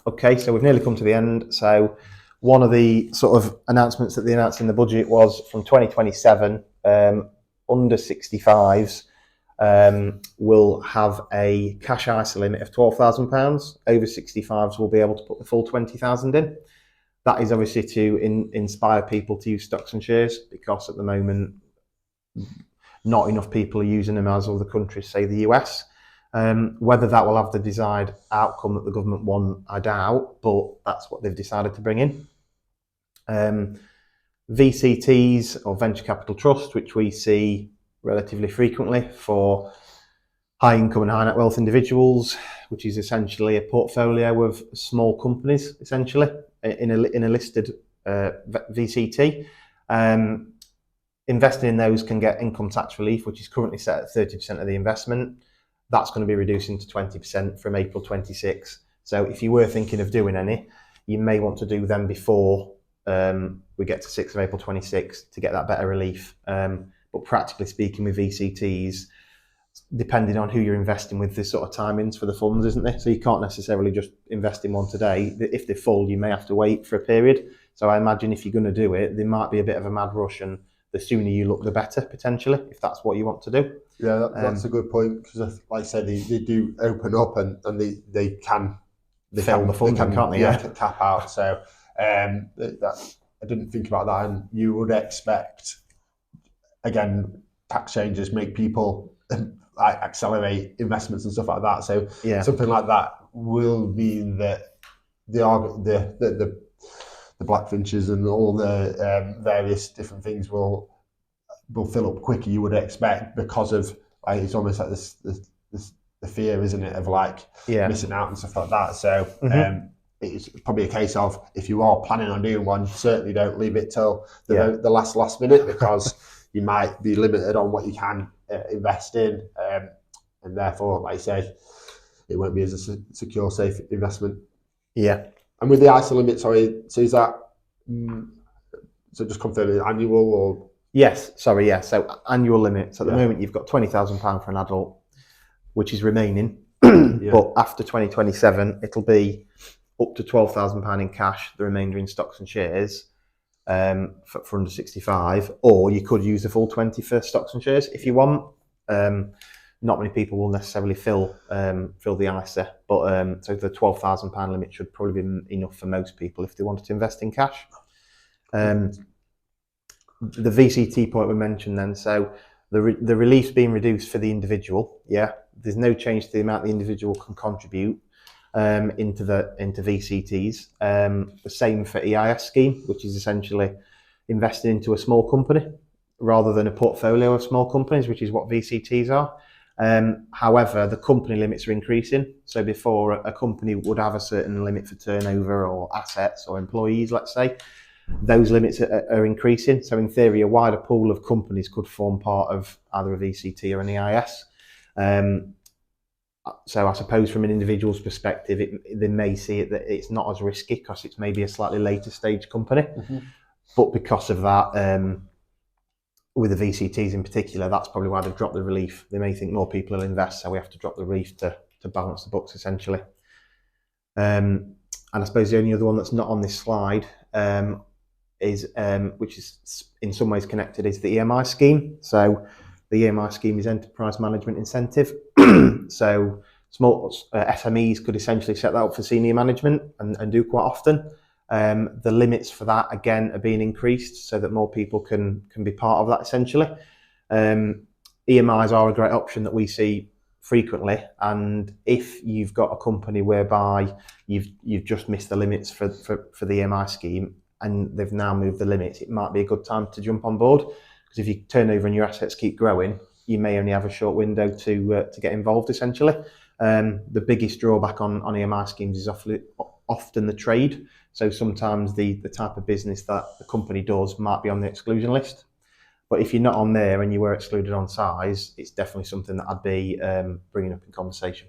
Okay, so we've nearly come to the end. So one of the sort of announcements that they announced in the budget was from 2027, under 65s will have a cash ISA limit of £12,000. Over 65s will be able to put the full 20,000 in. That is obviously to inspire people to use stocks and shares, because at the moment not enough people are using them as other countries, say the US. Whether that will have the desired outcome that the government want, I doubt, but that's what they've decided to bring in. VCTs, or venture capital trust, which we see relatively frequently for high income and high net wealth individuals, which is essentially a portfolio of small companies, essentially in a listed VCT. Investing in those can get income tax relief, which is currently set at 30% of the investment. That's going to be reducing to 20% from April 26. So if you were thinking of doing any, you may want to do them before we get to 6th of April 26 to get that better relief. But practically speaking, with VCTs, depending on who you're investing with, there's sort of timings for the funds, isn't there? So you can't necessarily just invest in one today. If they're full, you may have to wait for a period. So I imagine if you're going to do it, there might be a bit of a mad rush, and the sooner you look, the better, potentially, if that's what you want to do. Yeah, that's a good point, because like I said, they do open up and they can fill the funding, can't they? Yeah, cap out. So that I didn't think about that, and you would expect, again, tax changes make people like accelerate investments and stuff like that. So something like that will mean that the Blackfinches and all the various different things will fill up quicker, you would expect, because of like, it's almost like this the fear, isn't it, of like missing out and stuff like that. So it's probably a case of, if you are planning on doing one, certainly don't leave it till the last minute, because you might be limited on what you can invest in, and therefore, like I say, it won't be as a secure, safe investment. Yeah. And with the ISA limit, sorry, so is that so just confirming annual or? Yes, sorry, yeah. So annual limits at the moment, you've got £20,000 for an adult, which is remaining. But after 2027, it'll be up to £12,000 in cash, the remainder in stocks and shares for under 65. Or you could use the full 20 for stocks and shares if you want. Not many people will necessarily fill the ISA, but so the £12,000 limit should probably be enough for most people if they wanted to invest in cash. The VCT point we mentioned then, so the relief's being reduced for the individual. Yeah, there's no change to the amount the individual can contribute into VCTs. The same for EIS scheme, which is essentially investing into a small company rather than a portfolio of small companies, which is what VCTs are. However, the company limits are increasing. So before, a company would have a certain limit for turnover or assets or employees, let's say. Those limits are increasing. So in theory, a wider pool of companies could form part of either a VCT or an EIS. So I suppose from an individual's perspective, they may see it that it's not as risky because it's maybe a slightly later stage company. But because of that, with the VCTs in particular, that's probably why they've dropped the relief. They may think more people will invest, so we have to drop the relief to balance the books, essentially. And I suppose the only other one that's not on this slide is, which is in some ways connected, is the EMI scheme. So the EMI scheme is Enterprise Management Incentive. So small SMEs could essentially set that up for senior management and do quite often. The limits for that, again, are being increased so that more people can be part of that, essentially. EMIs are a great option that we see frequently, and if you've got a company whereby you've just missed the limits for the EMI scheme and they've now moved the limits, it might be a good time to jump on board, because if your turnover and your assets keep growing, you may only have a short window to get involved, essentially. The biggest drawback on EMI schemes is often the trade. So sometimes the type of business that the company does might be on the exclusion list. But if you're not on there and you were excluded on size, it's definitely something that I'd be bringing up in conversation.